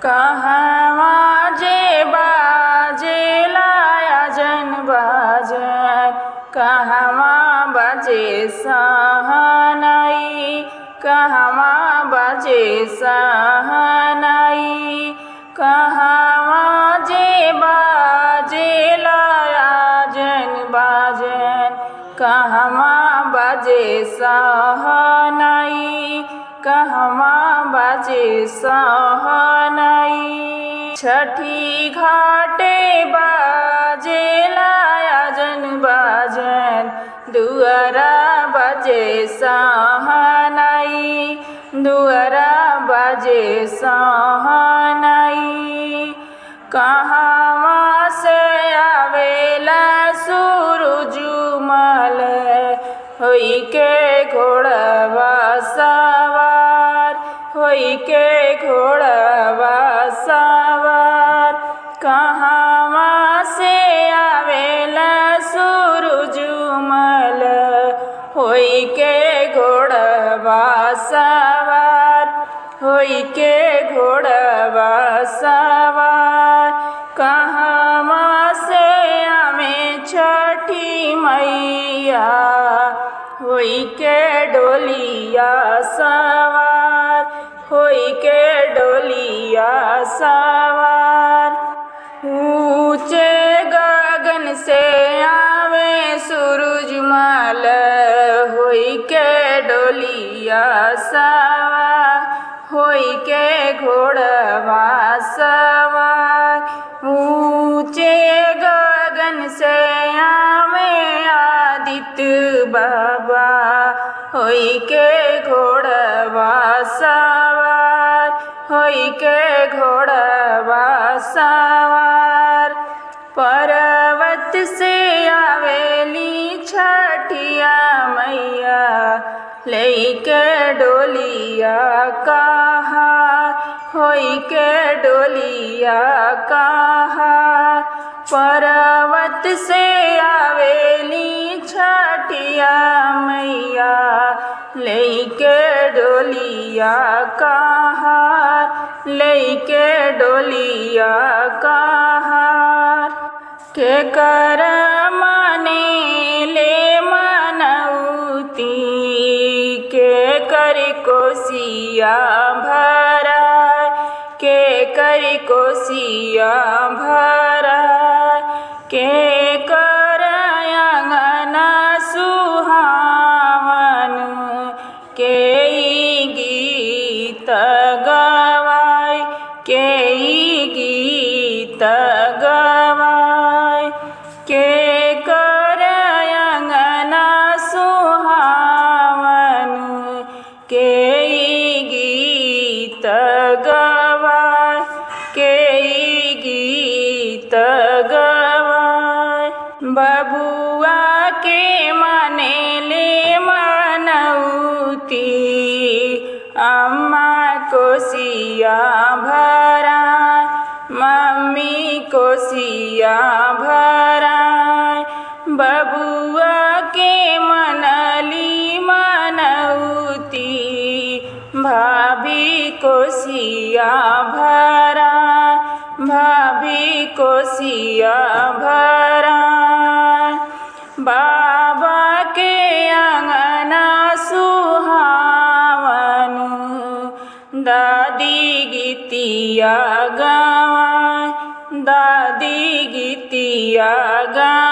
कहवा जे बाजेला आजन बाजन, कहवा बाजे सहनाई, कहवा बाजे सहनाई। कहवा जे बाजेला आजन बाजन, कहवा बाजे सहनाई, कहवा बाजे सहनाई। छठी घाटे बाजेला आजन बाजन, दुअरा बाजे सहनाई, दुअरा बाजे सहनाई। कहवा से आवेला सूरज मल, होई के घोड़वा सवार, होई के घोड़वा सवार। कहवा से आवेला सूरज मल, होई के घोड़वा सवार, होई के घोड़वा सवार। कहवा से आवे छठी मैया, होई के डोलिया सवार, होई के डोलिया सवार। ऊंचे गगन से आवे सूरज मल, होई के डोलिया सवार, होई के घोड़वा सवार। ऊंचे गगन से आवे आदित्य बाबा, होई के घोड़वा सवार, होई के घोड़वा सवार। पर्वत से आवेली छठिया मैया, लेके डोलिया कहार, होई के डोलिया कहार। पर्वत से आवेली छठिया मैया, लेके डोलिया कहार, लेके डोलिया कहार। के कर माने ले मनौती, के कर कोसिया भरा, के कर कोसिया भरा। के कर अंगना सुहावन, के गीत गवाय, के गीत गवाय। के कर अंगना सुहावन, के गीत गवाय, के गीत गवाय। बबुआ के माने ले मनौती, अम्मा कोसिया भरा, मम्मी कोसिया भरा। बबुआ के मनली मनौती, भाभी कोसिया भरा, भाभी कोसिया भरा। बाबा के अंगना सुहावन, दादी गीतिया गावाय, दादी गीतिया गावाय।